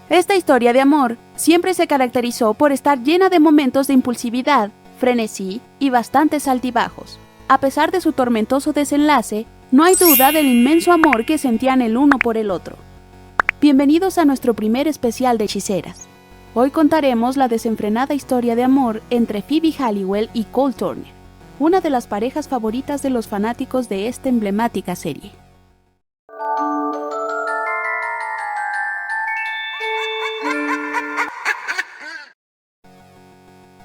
Esta historia de amor siempre se caracterizó por estar llena de momentos de impulsividad, frenesí y bastantes altibajos. A pesar de su tormentoso desenlace, no hay duda del inmenso amor que sentían el uno por el otro. Bienvenidos a nuestro primer especial de hechiceras. Hoy contaremos la desenfrenada historia de amor entre Phoebe Halliwell y Cole Turner, una de las parejas favoritas de los fanáticos de esta emblemática serie.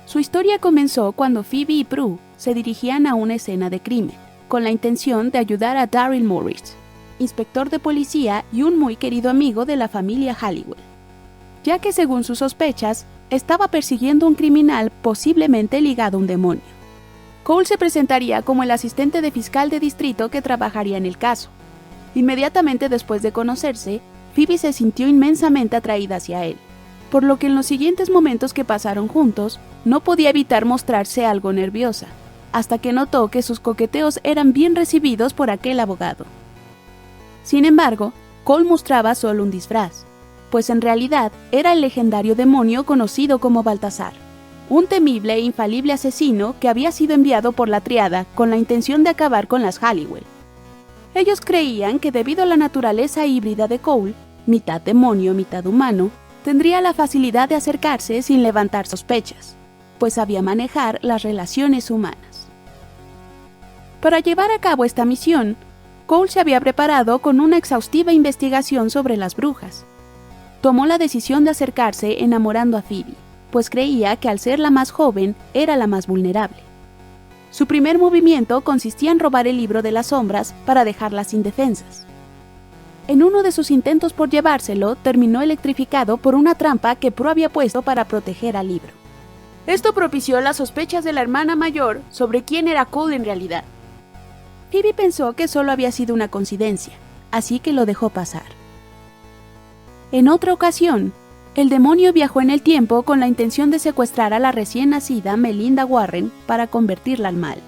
Su historia comenzó cuando Phoebe y Prue se dirigían a una escena de crimen, con la intención de ayudar a Daryl Morris, inspector de policía y un muy querido amigo de la familia Halliwell, ya que según sus sospechas, estaba persiguiendo a un criminal posiblemente ligado a un demonio. Cole se presentaría como el asistente de fiscal de distrito que trabajaría en el caso. Inmediatamente después de conocerse, Phoebe se sintió inmensamente atraída hacia él, por lo que en los siguientes momentos que pasaron juntos, no podía evitar mostrarse algo nerviosa, hasta que notó que sus coqueteos eran bien recibidos por aquel abogado. Sin embargo, Cole mostraba solo un disfraz, pues en realidad era el legendario demonio conocido como Baltasar, un temible e infalible asesino que había sido enviado por la Triada con la intención de acabar con las Halliwell. Ellos creían que debido a la naturaleza híbrida de Cole, mitad demonio, mitad humano, tendría la facilidad de acercarse sin levantar sospechas, pues sabía manejar las relaciones humanas. Para llevar a cabo esta misión, Cole se había preparado con una exhaustiva investigación sobre las brujas. Tomó la decisión de acercarse enamorando a Phoebe, pues creía que al ser la más joven, era la más vulnerable. Su primer movimiento consistía en robar el libro de las sombras para dejarlas indefensas. En uno de sus intentos por llevárselo, terminó electrificado por una trampa que Prue había puesto para proteger al libro. Esto propició las sospechas de la hermana mayor sobre quién era Cole en realidad. Phoebe pensó que solo había sido una coincidencia, así que lo dejó pasar. En otra ocasión, el demonio viajó en el tiempo con la intención de secuestrar a la recién nacida Melinda Warren para convertirla al mal,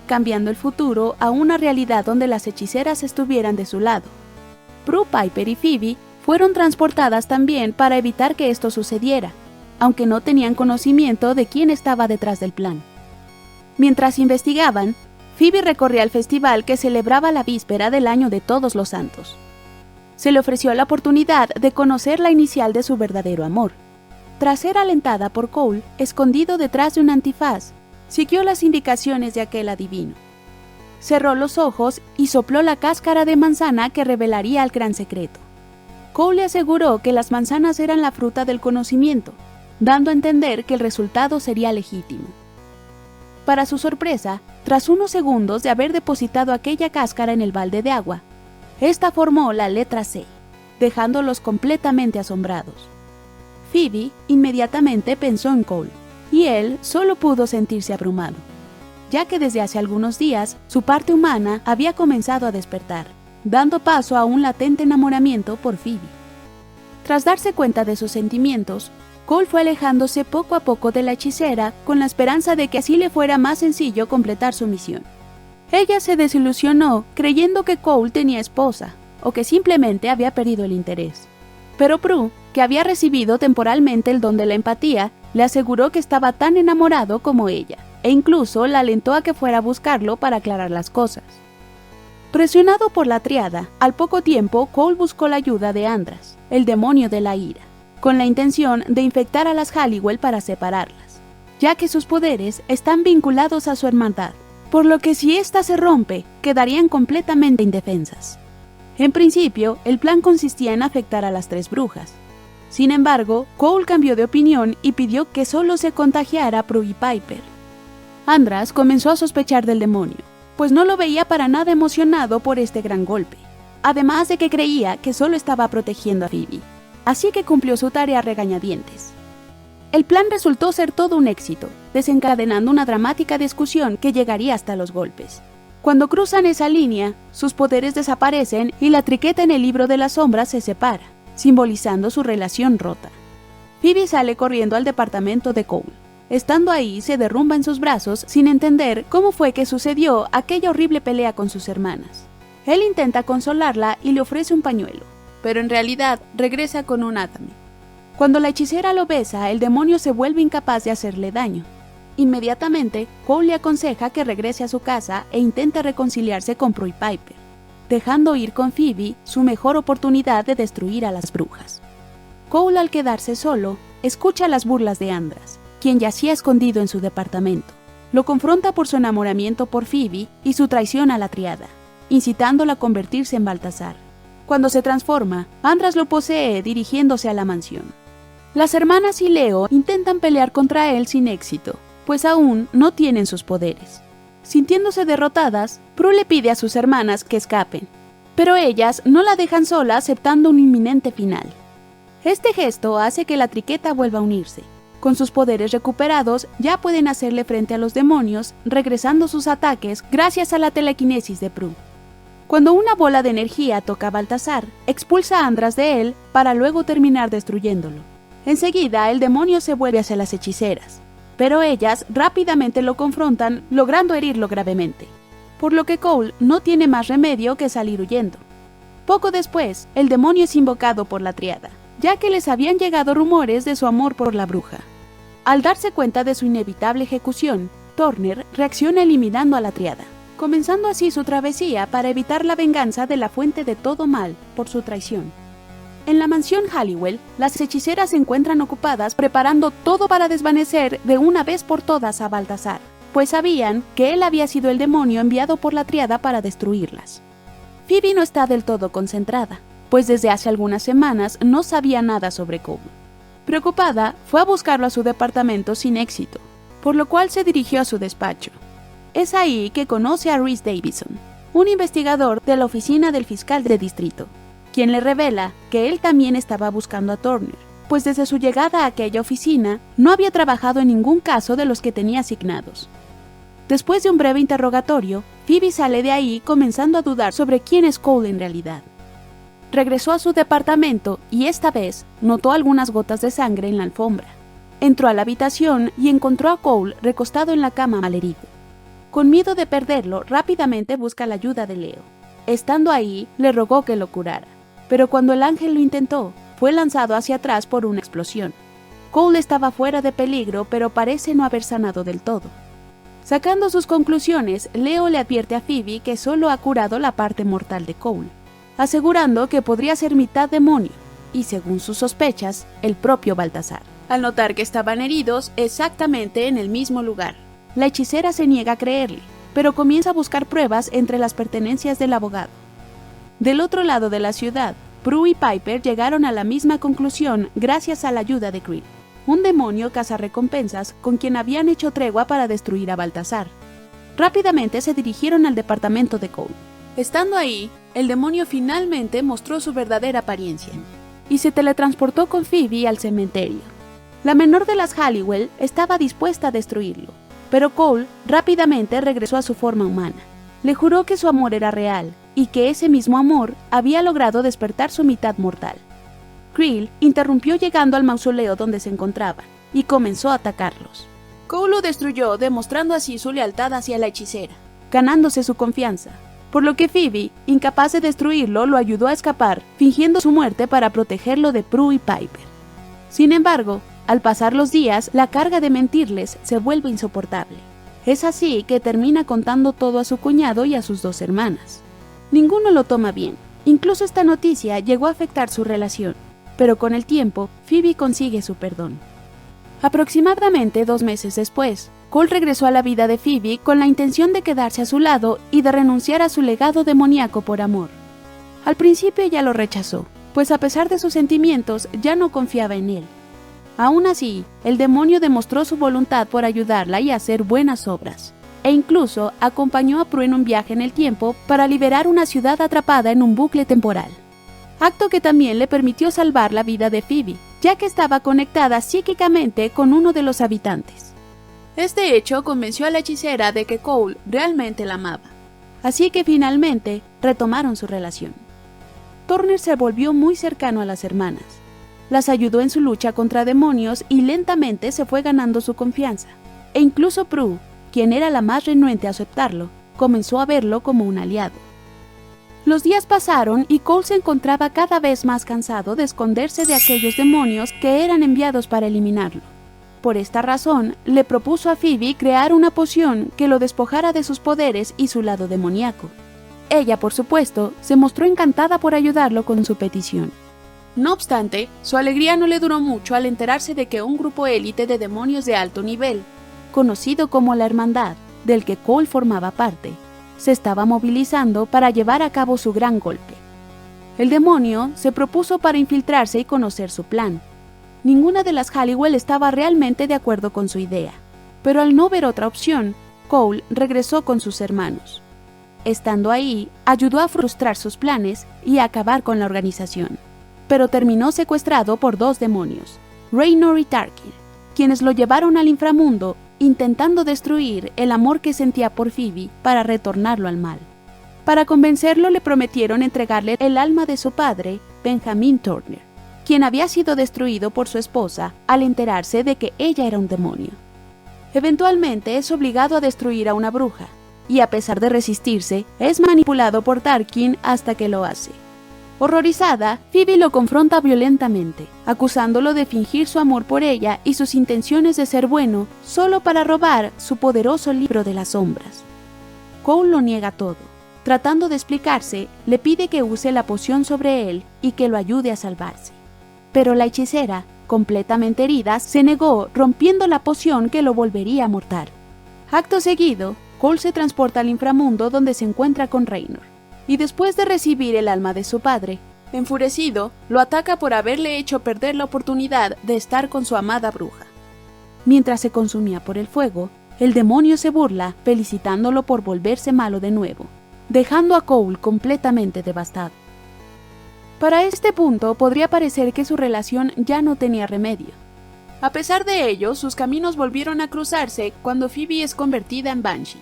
cambiando el futuro a una realidad donde las hechiceras estuvieran de su lado. Prue, Piper y Phoebe fueron transportadas también para evitar que esto sucediera, aunque no tenían conocimiento de quién estaba detrás del plan. Mientras investigaban, Phoebe recorría el festival que celebraba la víspera del Año de Todos los Santos. Se le ofreció la oportunidad de conocer la inicial de su verdadero amor. Tras ser alentada por Cole, escondido detrás de un antifaz, siguió las indicaciones de aquel adivino. Cerró los ojos y sopló la cáscara de manzana que revelaría el gran secreto. Cole le aseguró que las manzanas eran la fruta del conocimiento, dando a entender que el resultado sería legítimo. Para su sorpresa, tras unos segundos de haber depositado aquella cáscara en el balde de agua, esta formó la letra C, dejándolos completamente asombrados. Phoebe inmediatamente pensó en Cole, y él solo pudo sentirse abrumado, ya que desde hace algunos días su parte humana había comenzado a despertar, dando paso a un latente enamoramiento por Phoebe. Tras darse cuenta de sus sentimientos, Cole fue alejándose poco a poco de la hechicera con la esperanza de que así le fuera más sencillo completar su misión. Ella se desilusionó creyendo que Cole tenía esposa o que simplemente había perdido el interés. Pero Prue, que había recibido temporalmente el don de la empatía, le aseguró que estaba tan enamorado como ella, e incluso la alentó a que fuera a buscarlo para aclarar las cosas. Presionado por la Triada, al poco tiempo Cole buscó la ayuda de Andras, el demonio de la ira, con la intención de infectar a las Halliwell para separarlas, ya que sus poderes están vinculados a su hermandad, por lo que si ésta se rompe, quedarían completamente indefensas. En principio, el plan consistía en afectar a las tres brujas. Sin embargo, Cole cambió de opinión y pidió que solo se contagiara Prue y Piper. Andras comenzó a sospechar del demonio, pues no lo veía para nada emocionado por este gran golpe, además de que creía que solo estaba protegiendo a Phoebe, así que cumplió su tarea a regañadientes. El plan resultó ser todo un éxito, desencadenando una dramática discusión que llegaría hasta los golpes. Cuando cruzan esa línea, sus poderes desaparecen y la triqueta en el libro de las sombras se separa, simbolizando su relación rota. Phoebe sale corriendo al departamento de Cole. Estando ahí, se derrumba en sus brazos sin entender cómo fue que sucedió aquella horrible pelea con sus hermanas. Él intenta consolarla y le ofrece un pañuelo, pero en realidad regresa con un átame. Cuando la hechicera lo besa, el demonio se vuelve incapaz de hacerle daño. Inmediatamente, Cole le aconseja que regrese a su casa e intente reconciliarse con Prue y Piper, dejando ir con Phoebe su mejor oportunidad de destruir a las brujas. Cole, al quedarse solo, escucha las burlas de Andras, quien yacía escondido en su departamento. Lo confronta por su enamoramiento por Phoebe y su traición a la Triada, incitándola a convertirse en Baltasar. Cuando se transforma, Andras lo posee dirigiéndose a la mansión. Las hermanas y Leo intentan pelear contra él sin éxito, pues aún no tienen sus poderes. Sintiéndose derrotadas, Prue le pide a sus hermanas que escapen, pero ellas no la dejan sola aceptando un inminente final. Este gesto hace que la triqueta vuelva a unirse. Con sus poderes recuperados, ya pueden hacerle frente a los demonios, regresando sus ataques gracias a la telequinesis de Prue. Cuando una bola de energía toca a Baltasar, expulsa a Andras de él para luego terminar destruyéndolo. Enseguida, el demonio se vuelve hacia las hechiceras, pero ellas rápidamente lo confrontan, logrando herirlo gravemente, por lo que Cole no tiene más remedio que salir huyendo. Poco después, el demonio es invocado por la Triada, ya que les habían llegado rumores de su amor por la bruja. Al darse cuenta de su inevitable ejecución, Turner reacciona eliminando a la Triada, comenzando así su travesía para evitar la venganza de la fuente de todo mal por su traición. En la mansión Halliwell, las hechiceras se encuentran ocupadas preparando todo para desvanecer de una vez por todas a Baltasar, pues sabían que él había sido el demonio enviado por la Triada para destruirlas. Phoebe no está del todo concentrada, pues desde hace algunas semanas no sabía nada sobre Cole. Preocupada, fue a buscarlo a su departamento sin éxito, por lo cual se dirigió a su despacho. Es ahí que conoce a Rhys Davison, un investigador de la oficina del fiscal de distrito, quien le revela que él también estaba buscando a Turner, pues desde su llegada a aquella oficina no había trabajado en ningún caso de los que tenía asignados. Después de un breve interrogatorio, Phoebe sale de ahí comenzando a dudar sobre quién es Cole en realidad. Regresó a su departamento y esta vez notó algunas gotas de sangre en la alfombra. Entró a la habitación y encontró a Cole recostado en la cama malherido. Con miedo de perderlo, rápidamente busca la ayuda de Leo. Estando ahí, le rogó que lo curara, pero cuando el ángel lo intentó, fue lanzado hacia atrás por una explosión. Cole estaba fuera de peligro, pero parece no haber sanado del todo. Sacando sus conclusiones, Leo le advierte a Phoebe que solo ha curado la parte mortal de Cole, asegurando que podría ser mitad demonio, y según sus sospechas, el propio Baltasar. Al notar que estaban heridos exactamente en el mismo lugar, la hechicera se niega a creerle, pero comienza a buscar pruebas entre las pertenencias del abogado. Del otro lado de la ciudad, Prue y Piper llegaron a la misma conclusión gracias a la ayuda de Creel, un demonio cazarrecompensas con quien habían hecho tregua para destruir a Baltasar. Rápidamente se dirigieron al departamento de Cole. Estando ahí, el demonio finalmente mostró su verdadera apariencia y se teletransportó con Phoebe al cementerio. La menor de las Halliwell estaba dispuesta a destruirlo, pero Cole rápidamente regresó a su forma humana. Le juró que su amor era real y que ese mismo amor había logrado despertar su mitad mortal. Creel interrumpió llegando al mausoleo donde se encontraban y comenzó a atacarlos. Cole lo destruyó, demostrando así su lealtad hacia la hechicera, ganándose su confianza, por lo que Phoebe, incapaz de destruirlo, lo ayudó a escapar, fingiendo su muerte para protegerlo de Prue y Piper. Sin embargo, al pasar los días, la carga de mentirles se vuelve insoportable. Es así que termina contando todo a su cuñado y a sus dos hermanas. Ninguno lo toma bien, incluso esta noticia llegó a afectar su relación, pero con el tiempo, Phoebe consigue su perdón. Aproximadamente 2 meses después, Cole regresó a la vida de Phoebe con la intención de quedarse a su lado y de renunciar a su legado demoníaco por amor. Al principio ella lo rechazó, pues a pesar de sus sentimientos ya no confiaba en él. Aún así, el demonio demostró su voluntad por ayudarla y hacer buenas obras, e incluso acompañó a Prue en un viaje en el tiempo para liberar una ciudad atrapada en un bucle temporal. Acto que también le permitió salvar la vida de Phoebe, ya que estaba conectada psíquicamente con uno de los habitantes. Este hecho convenció a la hechicera de que Cole realmente la amaba, así que finalmente retomaron su relación. Turner se volvió muy cercano a las hermanas, las ayudó en su lucha contra demonios y lentamente se fue ganando su confianza, e incluso Prue, quien era la más renuente a aceptarlo, comenzó a verlo como un aliado. Los días pasaron y Cole se encontraba cada vez más cansado de esconderse de aquellos demonios que eran enviados para eliminarlo. Por esta razón, le propuso a Phoebe crear una poción que lo despojara de sus poderes y su lado demoníaco. Ella, por supuesto, se mostró encantada por ayudarlo con su petición. No obstante, su alegría no le duró mucho al enterarse de que un grupo élite de demonios de alto nivel, conocido como la Hermandad, del que Cole formaba parte, se estaba movilizando para llevar a cabo su gran golpe. El demonio se propuso para infiltrarse y conocer su plan. Ninguna de las Halliwell estaba realmente de acuerdo con su idea, pero al no ver otra opción, Cole regresó con sus hermanos. Estando ahí, ayudó a frustrar sus planes y a acabar con la organización, pero terminó secuestrado por dos demonios, Raynor y Tarkin, quienes lo llevaron al inframundo intentando destruir el amor que sentía por Phoebe para retornarlo al mal. Para convencerlo le prometieron entregarle el alma de su padre, Benjamin Turner, quien había sido destruido por su esposa al enterarse de que ella era un demonio. Eventualmente es obligado a destruir a una bruja, y a pesar de resistirse, es manipulado por Tarkin hasta que lo hace. Horrorizada, Phoebe lo confronta violentamente, acusándolo de fingir su amor por ella y sus intenciones de ser bueno solo para robar su poderoso libro de las sombras. Cole lo niega todo. Tratando de explicarse, le pide que use la poción sobre él y que lo ayude a salvarse. Pero la hechicera, completamente herida, se negó, rompiendo la poción que lo volvería mortal. Acto seguido, Cole se transporta al inframundo donde se encuentra con Raynor, y después de recibir el alma de su padre, enfurecido, lo ataca por haberle hecho perder la oportunidad de estar con su amada bruja. Mientras se consumía por el fuego, el demonio se burla, felicitándolo por volverse malo de nuevo, dejando a Cole completamente devastado. Para este punto podría parecer que su relación ya no tenía remedio. A pesar de ello, sus caminos volvieron a cruzarse cuando Phoebe es convertida en Banshee,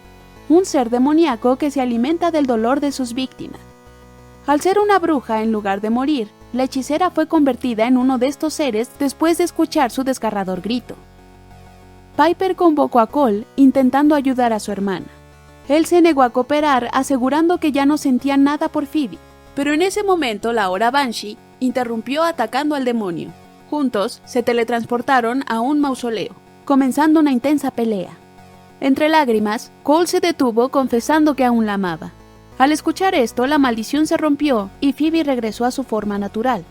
un ser demoníaco que se alimenta del dolor de sus víctimas. Al ser una bruja en lugar de morir, la hechicera fue convertida en uno de estos seres después de escuchar su desgarrador grito. Piper convocó a Cole intentando ayudar a su hermana. Él se negó a cooperar, asegurando que ya no sentía nada por Phoebe, pero en ese momento la hora Banshee interrumpió atacando al demonio. Juntos se teletransportaron a un mausoleo, comenzando una intensa pelea. Entre lágrimas, Cole se detuvo confesando que aún la amaba. Al escuchar esto, la maldición se rompió y Phoebe regresó a su forma natural.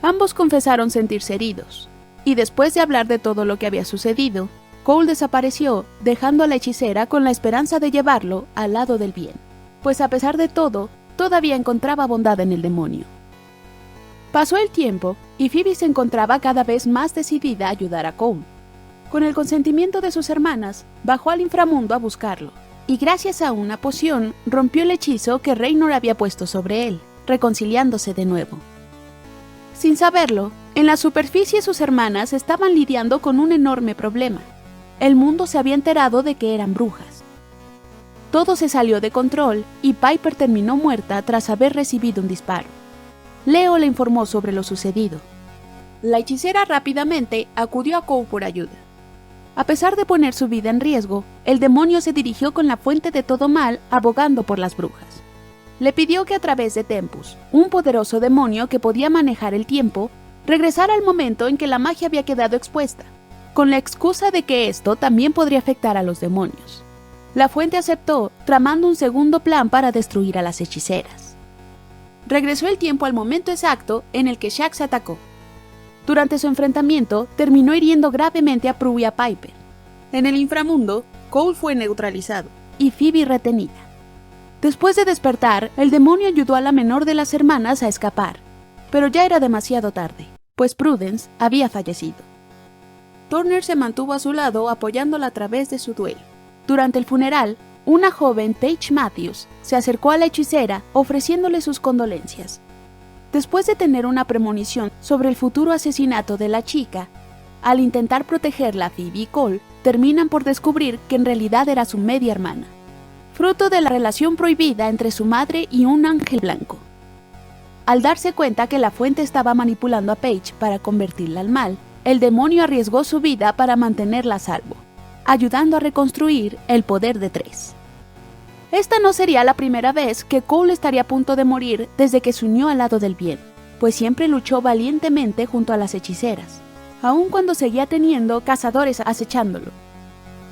Ambos confesaron sentirse heridos, y después de hablar de todo lo que había sucedido, Cole desapareció, dejando a la hechicera con la esperanza de llevarlo al lado del bien, pues a pesar de todo, todavía encontraba bondad en el demonio. Pasó el tiempo, y Phoebe se encontraba cada vez más decidida a ayudar a Cole. Con el consentimiento de sus hermanas, bajó al inframundo a buscarlo, y gracias a una poción, rompió el hechizo que Raynor había puesto sobre él, reconciliándose de nuevo. Sin saberlo, en la superficie sus hermanas estaban lidiando con un enorme problema. El mundo se había enterado de que eran brujas. Todo se salió de control, y Piper terminó muerta tras haber recibido un disparo. Leo le informó sobre lo sucedido. La hechicera rápidamente acudió a Cole por ayuda. A pesar de poner su vida en riesgo, el demonio se dirigió con la fuente de todo mal, abogando por las brujas. Le pidió que a través de Tempus, un poderoso demonio que podía manejar el tiempo, regresara al momento en que la magia había quedado expuesta, con la excusa de que esto también podría afectar a los demonios. La fuente aceptó, tramando un segundo plan para destruir a las hechiceras. Regresó el tiempo al momento exacto en el que Shax atacó. Durante su enfrentamiento, terminó hiriendo gravemente a Prue y a Piper. En el inframundo, Cole fue neutralizado y Phoebe retenida. Después de despertar, el demonio ayudó a la menor de las hermanas a escapar, pero ya era demasiado tarde, pues Prudence había fallecido. Turner se mantuvo a su lado apoyándola a través de su duelo. Durante el funeral, una joven Paige Matthews se acercó a la hechicera ofreciéndole sus condolencias. Después de tener una premonición sobre el futuro asesinato de la chica, al intentar protegerla, Phoebe y Cole terminan por descubrir que en realidad era su media hermana, fruto de la relación prohibida entre su madre y un ángel blanco. Al darse cuenta que la fuente estaba manipulando a Paige para convertirla al mal, el demonio arriesgó su vida para mantenerla a salvo, ayudando a reconstruir el poder de 3. Esta no sería la primera vez que Cole estaría a punto de morir desde que se unió al lado del bien, pues siempre luchó valientemente junto a las hechiceras, aun cuando seguía teniendo cazadores acechándolo,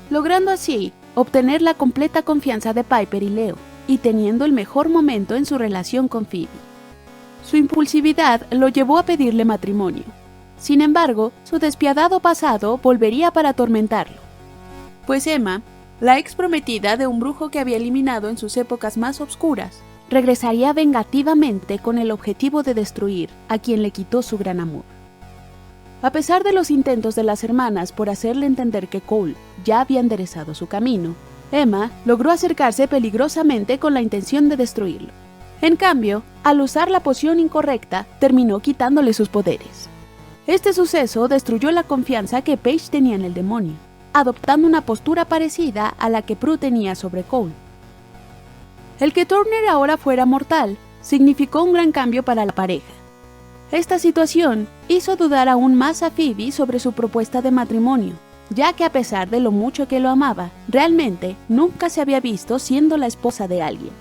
logrando así obtener la completa confianza de Piper y Leo, y teniendo el mejor momento en su relación con Phoebe. Su impulsividad lo llevó a pedirle matrimonio. Sin embargo, su despiadado pasado volvería para atormentarlo, pues Emma, la ex prometida de un brujo que había eliminado en sus épocas más oscuras, regresaría vengativamente con el objetivo de destruir a quien le quitó su gran amor. A pesar de los intentos de las hermanas por hacerle entender que Cole ya había enderezado su camino, Emma logró acercarse peligrosamente con la intención de destruirlo. En cambio, al usar la poción incorrecta, terminó quitándole sus poderes. Este suceso destruyó la confianza que Paige tenía en el demonio, adoptando una postura parecida a la que Prue tenía sobre Cole. El que Turner ahora fuera mortal significó un gran cambio para la pareja. Esta situación hizo dudar aún más a Phoebe sobre su propuesta de matrimonio, ya que a pesar de lo mucho que lo amaba, realmente nunca se había visto siendo la esposa de alguien,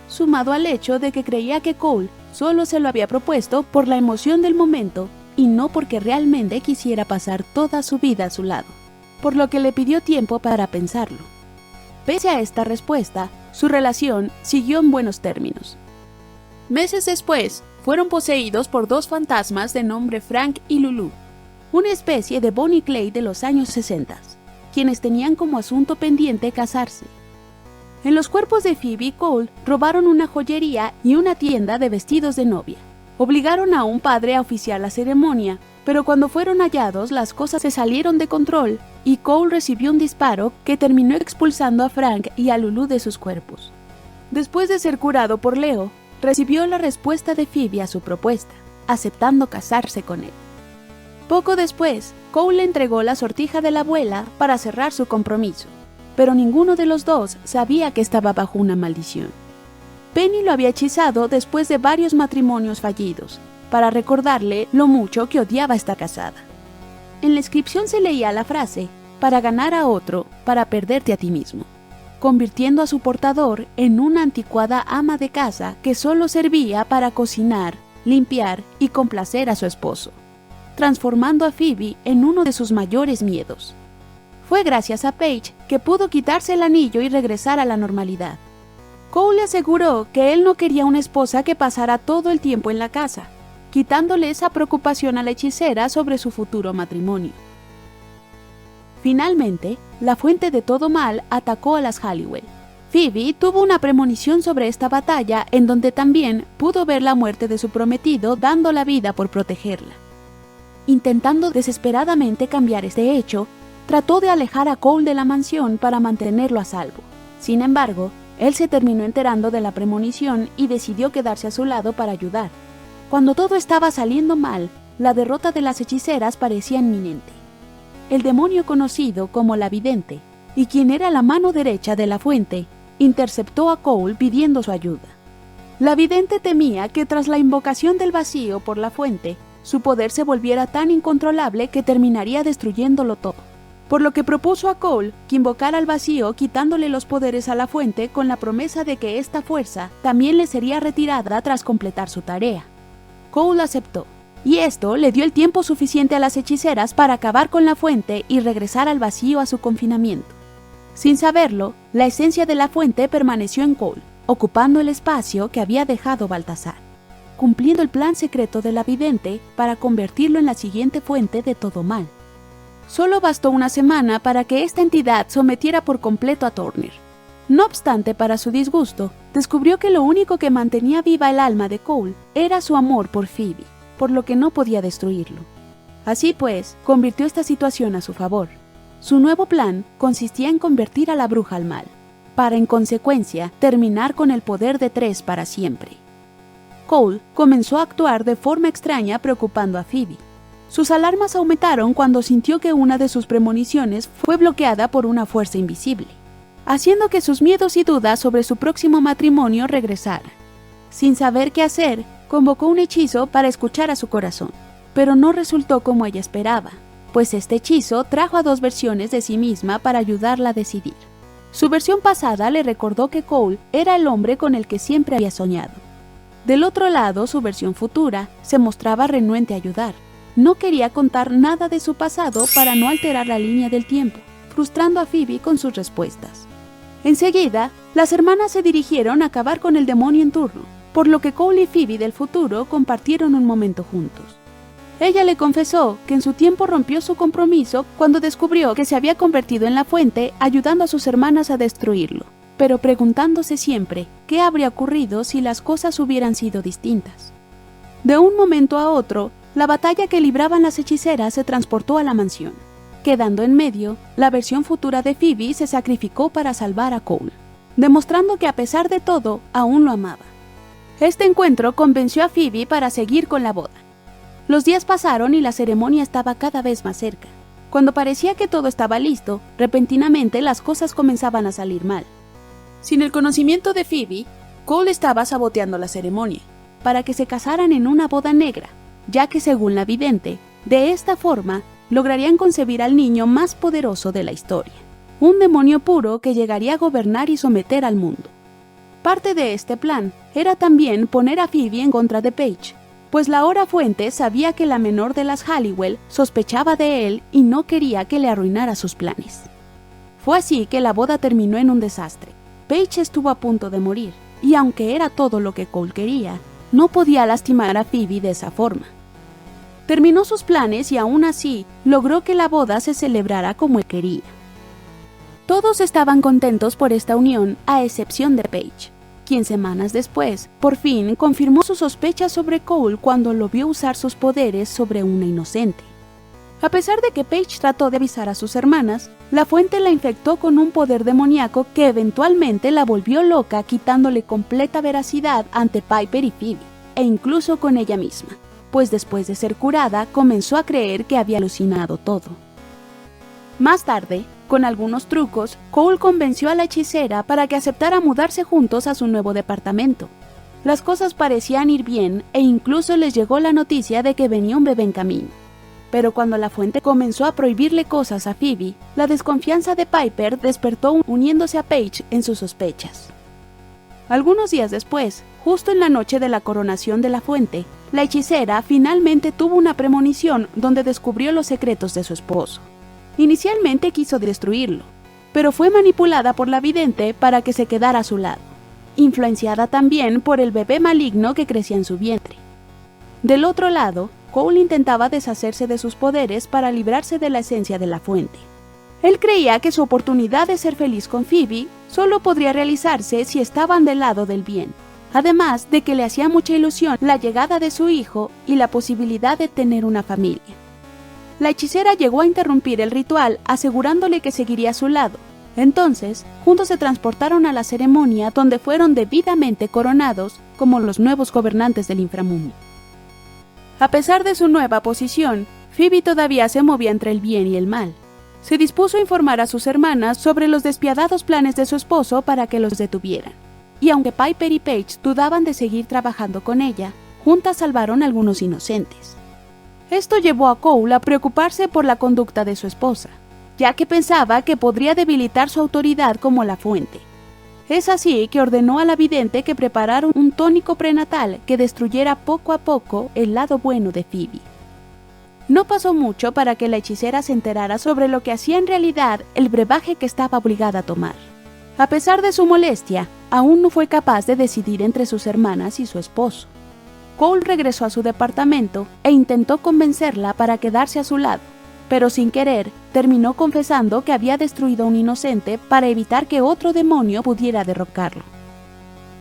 sumado al hecho de que creía que Cole solo se lo había propuesto por la emoción del momento y no porque realmente quisiera pasar toda su vida a su lado, por lo que le pidió tiempo para pensarlo. Pese a esta respuesta, su relación siguió en buenos términos. Meses después, fueron poseídos por dos fantasmas de nombre Frank y Lulu, una especie de Bonnie y Clyde de los años 60, quienes tenían como asunto pendiente casarse. En los cuerpos de Phoebe y Cole robaron una joyería y una tienda de vestidos de novia. Obligaron a un padre a oficiar la ceremonia, pero cuando fueron hallados las cosas se salieron de control y Cole recibió un disparo que terminó expulsando a Frank y a Lulu de sus cuerpos. Después de ser curado por Leo, recibió la respuesta de Phoebe a su propuesta, aceptando casarse con él. Poco después, Cole le entregó la sortija de la abuela para cerrar su compromiso, pero ninguno de los dos sabía que estaba bajo una maldición. Penny lo había hechizado después de varios matrimonios fallidos, para recordarle lo mucho que odiaba estar casada. En la inscripción se leía la frase, para ganar a otro, para perderte a ti mismo, convirtiendo a su portador en una anticuada ama de casa que solo servía para cocinar, limpiar y complacer a su esposo, transformando a Phoebe en uno de sus mayores miedos. Fue gracias a Paige que pudo quitarse el anillo y regresar a la normalidad. Cole le aseguró que él no quería una esposa que pasara todo el tiempo en la casa, quitándole esa preocupación a la hechicera sobre su futuro matrimonio. Finalmente, la fuente de todo mal atacó a las Halliwell. Phoebe tuvo una premonición sobre esta batalla en donde también pudo ver la muerte de su prometido dando la vida por protegerla. Intentando desesperadamente cambiar este hecho, trató de alejar a Cole de la mansión para mantenerlo a salvo. Sin embargo, él se terminó enterando de la premonición y decidió quedarse a su lado para ayudar. Cuando todo estaba saliendo mal, la derrota de las hechiceras parecía inminente. El demonio conocido como la Vidente, y quien era la mano derecha de la fuente, interceptó a Cole pidiendo su ayuda. La Vidente temía que tras la invocación del vacío por la fuente, su poder se volviera tan incontrolable que terminaría destruyéndolo todo, por lo que propuso a Cole que invocara al vacío quitándole los poderes a la fuente con la promesa de que esta fuerza también le sería retirada tras completar su tarea. Cole aceptó, y esto le dio el tiempo suficiente a las hechiceras para acabar con la fuente y regresar al vacío a su confinamiento. Sin saberlo, la esencia de la fuente permaneció en Cole, ocupando el espacio que había dejado Baltasar, cumpliendo el plan secreto de la Vidente para convertirlo en la siguiente fuente de todo mal. Solo bastó una semana para que esta entidad sometiera por completo a Turner. No obstante, para su disgusto, descubrió que lo único que mantenía viva el alma de Cole era su amor por Phoebe, por lo que no podía destruirlo. Así pues, convirtió esta situación a su favor. Su nuevo plan consistía en convertir a la bruja al mal, para en consecuencia terminar con el poder de tres para siempre. Cole comenzó a actuar de forma extraña preocupando a Phoebe. Sus alarmas aumentaron cuando sintió que una de sus premoniciones fue bloqueada por una fuerza invisible, haciendo que sus miedos y dudas sobre su próximo matrimonio regresaran. Sin saber qué hacer, convocó un hechizo para escuchar a su corazón, pero no resultó como ella esperaba, pues este hechizo trajo a dos versiones de sí misma para ayudarla a decidir. Su versión pasada le recordó que Cole era el hombre con el que siempre había soñado. Del otro lado, su versión futura se mostraba renuente a ayudar. No quería contar nada de su pasado para no alterar la línea del tiempo, frustrando a Phoebe con sus respuestas. Enseguida, las hermanas se dirigieron a acabar con el demonio en turno, por lo que Cole y Phoebe del futuro compartieron un momento juntos. Ella le confesó que en su tiempo rompió su compromiso cuando descubrió que se había convertido en la fuente ayudando a sus hermanas a destruirlo, pero preguntándose siempre qué habría ocurrido si las cosas hubieran sido distintas. De un momento a otro, la batalla que libraban las hechiceras se transportó a la mansión. Quedando en medio, la versión futura de Phoebe se sacrificó para salvar a Cole, demostrando que a pesar de todo, aún lo amaba. Este encuentro convenció a Phoebe para seguir con la boda. Los días pasaron y la ceremonia estaba cada vez más cerca. Cuando parecía que todo estaba listo, repentinamente las cosas comenzaban a salir mal. Sin el conocimiento de Phoebe, Cole estaba saboteando la ceremonia, para que se casaran en una boda negra, ya que según la vidente, de esta forma, lograrían concebir al niño más poderoso de la historia, un demonio puro que llegaría a gobernar y someter al mundo. Parte de este plan era también poner a Phoebe en contra de Paige, pues la Hora Fuente sabía que la menor de las Halliwell sospechaba de él y no quería que le arruinara sus planes. Fue así que la boda terminó en un desastre. Paige estuvo a punto de morir, y aunque era todo lo que Cole quería, no podía lastimar a Phoebe de esa forma. Terminó sus planes y aún así logró que la boda se celebrara como él quería. Todos estaban contentos por esta unión, a excepción de Paige, quien semanas después, por fin, confirmó sus sospechas sobre Cole cuando lo vio usar sus poderes sobre una inocente. A pesar de que Paige trató de avisar a sus hermanas, la fuente la infectó con un poder demoníaco que eventualmente la volvió loca, quitándole completa veracidad ante Piper y Phoebe, e incluso con ella misma, pues después de ser curada comenzó a creer que había alucinado todo. Más tarde, con algunos trucos, Cole convenció a la hechicera para que aceptara mudarse juntos a su nuevo departamento. Las cosas parecían ir bien e incluso les llegó la noticia de que venía un bebé en camino. Pero cuando la fuente comenzó a prohibirle cosas a Phoebe, la desconfianza de Piper despertó uniéndose a Paige en sus sospechas. Algunos días después, justo en la noche de la coronación de la fuente, la hechicera finalmente tuvo una premonición donde descubrió los secretos de su esposo. Inicialmente quiso destruirlo, pero fue manipulada por la vidente para que se quedara a su lado, influenciada también por el bebé maligno que crecía en su vientre. Del otro lado, Cole intentaba deshacerse de sus poderes para librarse de la esencia de la fuente. Él creía que su oportunidad de ser feliz con Phoebe solo podría realizarse si estaban del lado del bien, además de que le hacía mucha ilusión la llegada de su hijo y la posibilidad de tener una familia. La hechicera llegó a interrumpir el ritual asegurándole que seguiría a su lado. Entonces, juntos se transportaron a la ceremonia donde fueron debidamente coronados como los nuevos gobernantes del inframundo. A pesar de su nueva posición, Phoebe todavía se movía entre el bien y el mal. Se dispuso a informar a sus hermanas sobre los despiadados planes de su esposo para que los detuvieran. Y aunque Piper y Paige dudaban de seguir trabajando con ella, juntas salvaron a algunos inocentes. Esto llevó a Cole a preocuparse por la conducta de su esposa, ya que pensaba que podría debilitar su autoridad como la fuente. Es así que ordenó a la vidente que preparara un tónico prenatal que destruyera poco a poco el lado bueno de Phoebe. No pasó mucho para que la hechicera se enterara sobre lo que hacía en realidad el brebaje que estaba obligada a tomar. A pesar de su molestia, aún no fue capaz de decidir entre sus hermanas y su esposo. Cole regresó a su departamento e intentó convencerla para quedarse a su lado, pero sin querer terminó confesando que había destruido a un inocente para evitar que otro demonio pudiera derrocarlo.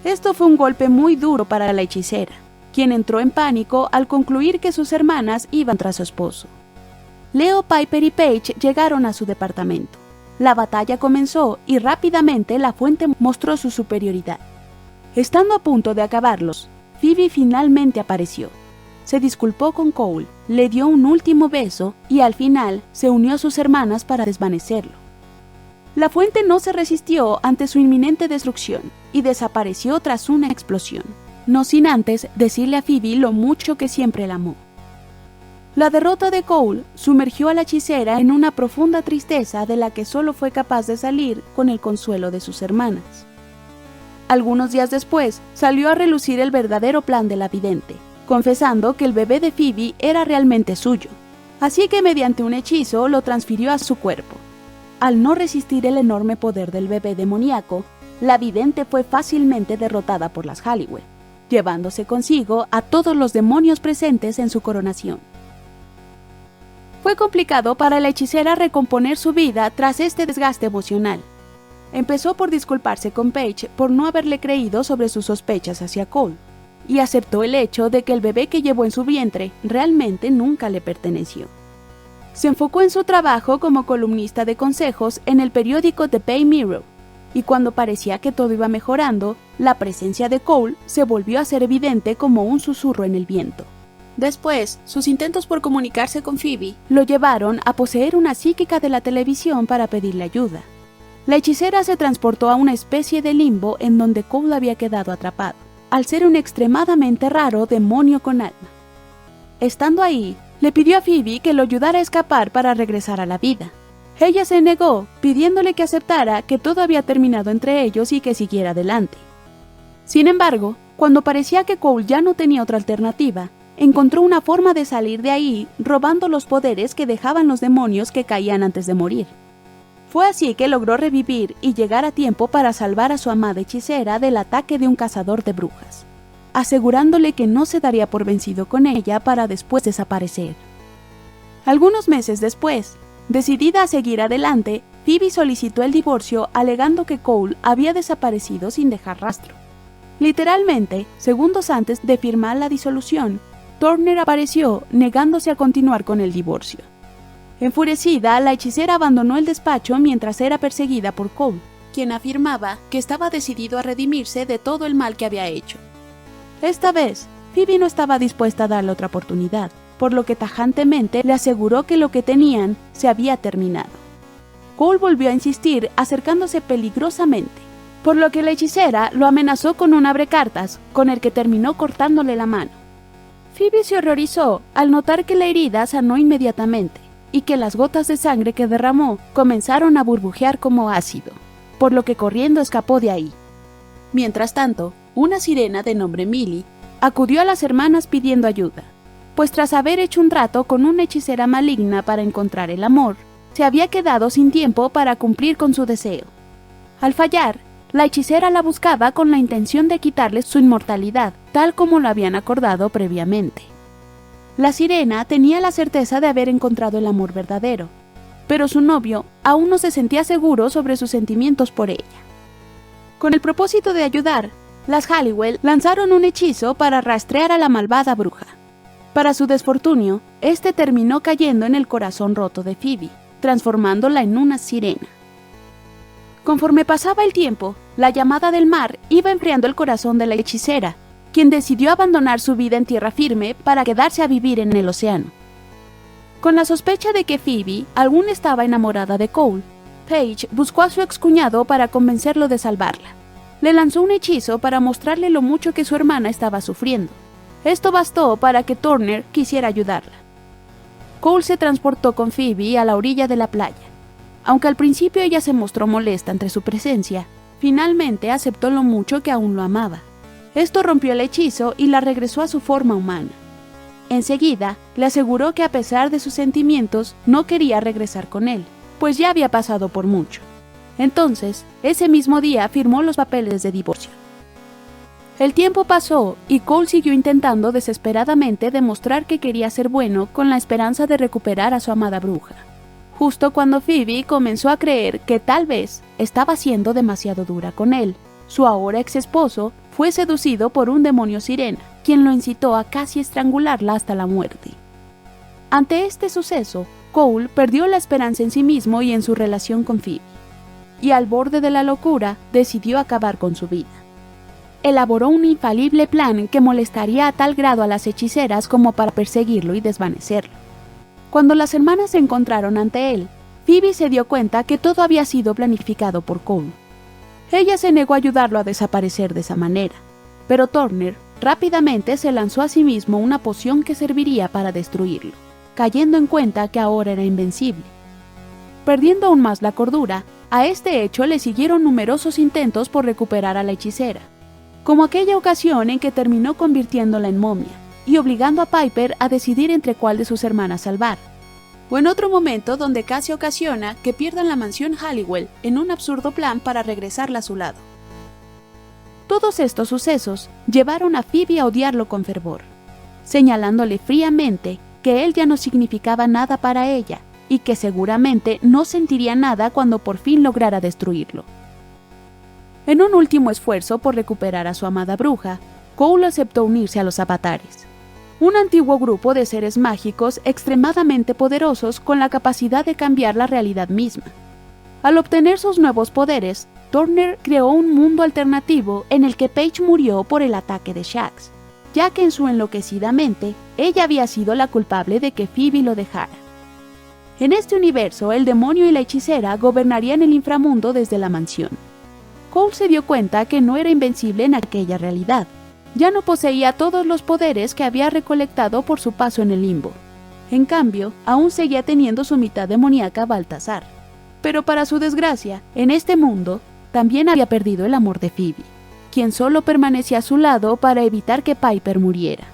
Esto fue un golpe muy duro para la hechicera, quien entró en pánico al concluir que sus hermanas iban tras su esposo. Leo, Piper y Paige llegaron a su departamento. La batalla comenzó y rápidamente la fuente mostró su superioridad. Estando a punto de acabarlos, Phoebe finalmente apareció. Se disculpó con Cole, le dio un último beso y al final se unió a sus hermanas para desvanecerlo. La fuente no se resistió ante su inminente destrucción y desapareció tras una explosión, no sin antes decirle a Phoebe lo mucho que siempre la amó. La derrota de Cole sumergió a la hechicera en una profunda tristeza de la que solo fue capaz de salir con el consuelo de sus hermanas. Algunos días después, salió a relucir el verdadero plan de la vidente, confesando que el bebé de Phoebe era realmente suyo, así que mediante un hechizo lo transfirió a su cuerpo. Al no resistir el enorme poder del bebé demoníaco, la vidente fue fácilmente derrotada por las Halliwell, llevándose consigo a todos los demonios presentes en su coronación. Fue complicado para la hechicera recomponer su vida tras este desgaste emocional. Empezó por disculparse con Paige por no haberle creído sobre sus sospechas hacia Cole, y aceptó el hecho de que el bebé que llevó en su vientre realmente nunca le perteneció. Se enfocó en su trabajo como columnista de consejos en el periódico The Bay Mirror, y cuando parecía que todo iba mejorando, la presencia de Cole se volvió a ser evidente como un susurro en el viento. Después, sus intentos por comunicarse con Phoebe lo llevaron a poseer una psíquica de la televisión para pedirle ayuda. La hechicera se transportó a una especie de limbo en donde Cole había quedado atrapado, al ser un extremadamente raro demonio con alma. Estando ahí, le pidió a Phoebe que lo ayudara a escapar para regresar a la vida. Ella se negó, pidiéndole que aceptara que todo había terminado entre ellos y que siguiera adelante. Sin embargo, cuando parecía que Cole ya no tenía otra alternativa, encontró una forma de salir de ahí robando los poderes que dejaban los demonios que caían antes de morir. Fue así que logró revivir y llegar a tiempo para salvar a su amada hechicera del ataque de un cazador de brujas, asegurándole que no se daría por vencido con ella para después desaparecer. Algunos meses después, decidida a seguir adelante, Phoebe solicitó el divorcio alegando que Cole había desaparecido sin dejar rastro. Literalmente, segundos antes de firmar la disolución, Turner apareció negándose a continuar con el divorcio. Enfurecida, la hechicera abandonó el despacho mientras era perseguida por Cole, quien afirmaba que estaba decidido a redimirse de todo el mal que había hecho. Esta vez, Phoebe no estaba dispuesta a darle otra oportunidad, por lo que tajantemente le aseguró que lo que tenían se había terminado. Cole volvió a insistir, acercándose peligrosamente, por lo que la hechicera lo amenazó con un abrecartas, con el que terminó cortándole la mano. Phoebe se horrorizó al notar que la herida sanó inmediatamente, y que las gotas de sangre que derramó comenzaron a burbujear como ácido, por lo que corriendo escapó de ahí. Mientras tanto, una sirena de nombre Millie acudió a las hermanas pidiendo ayuda, pues tras haber hecho un trato con una hechicera maligna para encontrar el amor, se había quedado sin tiempo para cumplir con su deseo. Al fallar, la hechicera la buscaba con la intención de quitarle su inmortalidad, tal como lo habían acordado previamente. La sirena tenía la certeza de haber encontrado el amor verdadero, pero su novio aún no se sentía seguro sobre sus sentimientos por ella. Con el propósito de ayudar, las Halliwell lanzaron un hechizo para rastrear a la malvada bruja. Para su desfortunio, este terminó cayendo en el corazón roto de Phoebe, transformándola en una sirena. Conforme pasaba el tiempo, la llamada del mar iba enfriando el corazón de la hechicera, quien decidió abandonar su vida en tierra firme para quedarse a vivir en el océano. Con la sospecha de que Phoebe aún estaba enamorada de Cole, Paige buscó a su excuñado para convencerlo de salvarla. Le lanzó un hechizo para mostrarle lo mucho que su hermana estaba sufriendo. Esto bastó para que Turner quisiera ayudarla. Cole se transportó con Phoebe a la orilla de la playa. Aunque al principio ella se mostró molesta ante su presencia, finalmente aceptó lo mucho que aún lo amaba. Esto rompió el hechizo y la regresó a su forma humana. Enseguida, le aseguró que a pesar de sus sentimientos, no quería regresar con él, pues ya había pasado por mucho. Entonces, ese mismo día firmó los papeles de divorcio. El tiempo pasó y Cole siguió intentando desesperadamente demostrar que quería ser bueno con la esperanza de recuperar a su amada bruja. Justo cuando Phoebe comenzó a creer que tal vez estaba siendo demasiado dura con él, su ahora ex esposo fue seducido por un demonio sirena, quien lo incitó a casi estrangularla hasta la muerte. Ante este suceso, Cole perdió la esperanza en sí mismo y en su relación con Phoebe, y al borde de la locura decidió acabar con su vida. Elaboró un infalible plan que molestaría a tal grado a las hechiceras como para perseguirlo y desvanecerlo. Cuando las hermanas se encontraron ante él, Phoebe se dio cuenta que todo había sido planificado por Cole. Ella se negó a ayudarlo a desaparecer de esa manera, pero Turner rápidamente se lanzó a sí mismo una poción que serviría para destruirlo, cayendo en cuenta que ahora era invencible. Perdiendo aún más la cordura, a este hecho le siguieron numerosos intentos por recuperar a la hechicera, como aquella ocasión en que terminó convirtiéndola en momia y obligando a Piper a decidir entre cuál de sus hermanas salvar, o en otro momento donde casi ocasiona que pierdan la mansión Halliwell en un absurdo plan para regresarla a su lado. Todos estos sucesos llevaron a Phoebe a odiarlo con fervor, señalándole fríamente que él ya no significaba nada para ella y que seguramente no sentiría nada cuando por fin lograra destruirlo. En un último esfuerzo por recuperar a su amada bruja, Cole aceptó unirse a los Avatares, un antiguo grupo de seres mágicos extremadamente poderosos con la capacidad de cambiar la realidad misma. Al obtener sus nuevos poderes, Turner creó un mundo alternativo en el que Paige murió por el ataque de Shax, ya que en su enloquecida mente, ella había sido la culpable de que Phoebe lo dejara. En este universo, el demonio y la hechicera gobernarían el inframundo desde la mansión. Cole se dio cuenta que no era invencible en aquella realidad. Ya no poseía todos los poderes que había recolectado por su paso en el limbo. En cambio, aún seguía teniendo su mitad demoníaca Baltasar. Pero para su desgracia, en este mundo, también había perdido el amor de Phoebe, quien solo permanecía a su lado para evitar que Piper muriera.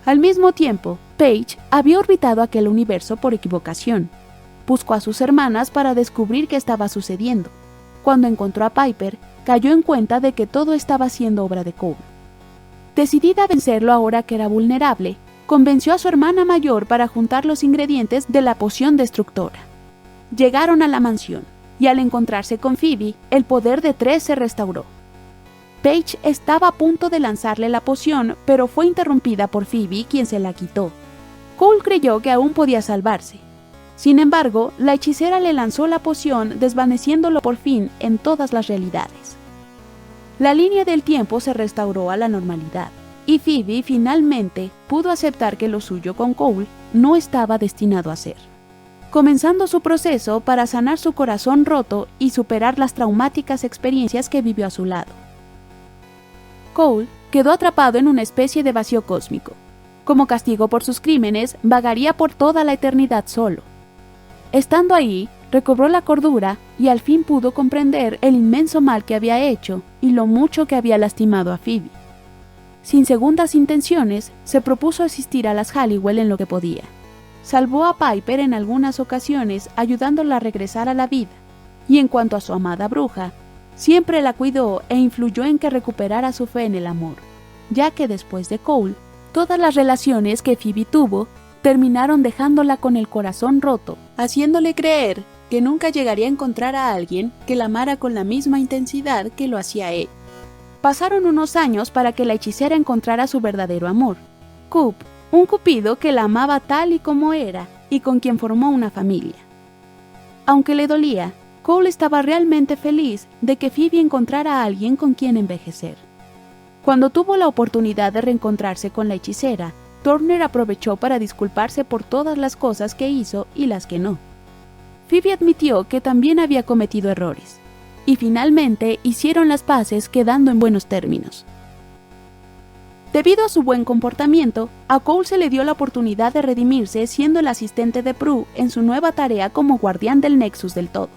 Al mismo tiempo, Paige había orbitado aquel universo por equivocación. Buscó a sus hermanas para descubrir qué estaba sucediendo. Cuando encontró a Piper, cayó en cuenta de que todo estaba siendo obra de Cole. Decidida a vencerlo ahora que era vulnerable, convenció a su hermana mayor para juntar los ingredientes de la poción destructora. Llegaron a la mansión, y al encontrarse con Phoebe, el poder de 3 se restauró. Paige estaba a punto de lanzarle la poción, pero fue interrumpida por Phoebe, quien se la quitó. Cole creyó que aún podía salvarse. Sin embargo, la hechicera le lanzó la poción, desvaneciéndolo por fin en todas las realidades. La línea del tiempo se restauró a la normalidad, y Phoebe finalmente pudo aceptar que lo suyo con Cole no estaba destinado a ser, comenzando su proceso para sanar su corazón roto y superar las traumáticas experiencias que vivió a su lado. Cole quedó atrapado en una especie de vacío cósmico. Como castigo por sus crímenes, vagaría por toda la eternidad solo. Estando ahí, recobró la cordura y al fin pudo comprender el inmenso mal que había hecho y lo mucho que había lastimado a Phoebe. Sin segundas intenciones, se propuso asistir a las Halliwell en lo que podía. Salvó a Piper en algunas ocasiones, ayudándola a regresar a la vida, y en cuanto a su amada bruja, siempre la cuidó e influyó en que recuperara su fe en el amor, ya que después de Cole, todas las relaciones que Phoebe tuvo terminaron dejándola con el corazón roto, haciéndole creer que nunca llegaría a encontrar a alguien que la amara con la misma intensidad que lo hacía él. Pasaron unos años para que la hechicera encontrara su verdadero amor, Coop, un cupido que la amaba tal y como era y con quien formó una familia. Aunque le dolía, Cole estaba realmente feliz de que Phoebe encontrara a alguien con quien envejecer. Cuando tuvo la oportunidad de reencontrarse con la hechicera, Turner aprovechó para disculparse por todas las cosas que hizo y las que no. Phoebe admitió que también había cometido errores, y finalmente hicieron las paces quedando en buenos términos. Debido a su buen comportamiento, a Cole se le dio la oportunidad de redimirse siendo el asistente de Prue en su nueva tarea como guardián del Nexus del Todo.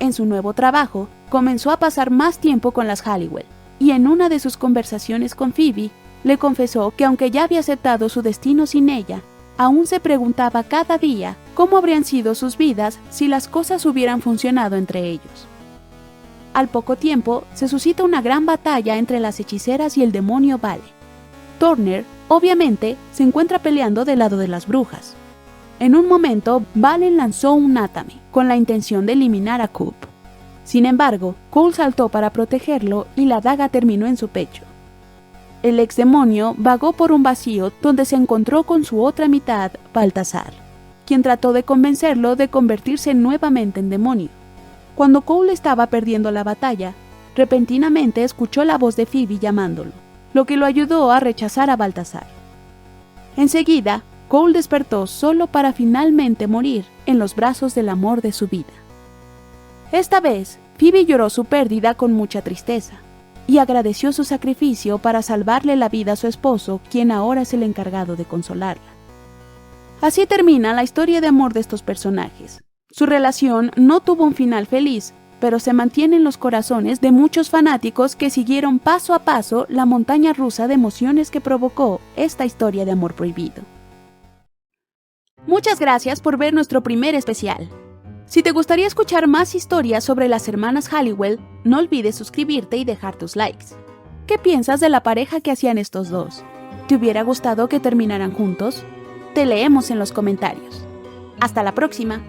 En su nuevo trabajo, comenzó a pasar más tiempo con las Halliwell, y en una de sus conversaciones con Phoebe, le confesó que aunque ya había aceptado su destino sin ella, aún se preguntaba cada día cómo habrían sido sus vidas si las cosas hubieran funcionado entre ellos. Al poco tiempo, se suscita una gran batalla entre las hechiceras y el demonio Vale. Turner, obviamente, se encuentra peleando del lado de las brujas. En un momento, Valen lanzó un Atame, con la intención de eliminar a Coop. Sin embargo, Cole saltó para protegerlo y la daga terminó en su pecho. El ex demonio vagó por un vacío donde se encontró con su otra mitad, Baltasar, quien trató de convencerlo de convertirse nuevamente en demonio. Cuando Cole estaba perdiendo la batalla, repentinamente escuchó la voz de Phoebe llamándolo, lo que lo ayudó a rechazar a Baltasar. Enseguida, Cole despertó solo para finalmente morir en los brazos del amor de su vida. Esta vez, Phoebe lloró su pérdida con mucha tristeza y agradeció su sacrificio para salvarle la vida a su esposo, quien ahora es el encargado de consolarla. Así termina la historia de amor de estos personajes. Su relación no tuvo un final feliz, pero se mantiene en los corazones de muchos fanáticos que siguieron paso a paso la montaña rusa de emociones que provocó esta historia de amor prohibido. Muchas gracias por ver nuestro primer especial. Si te gustaría escuchar más historias sobre las hermanas Halliwell, no olvides suscribirte y dejar tus likes. ¿Qué piensas de la pareja que hacían estos dos? ¿Te hubiera gustado que terminaran juntos? Te leemos en los comentarios. ¡Hasta la próxima!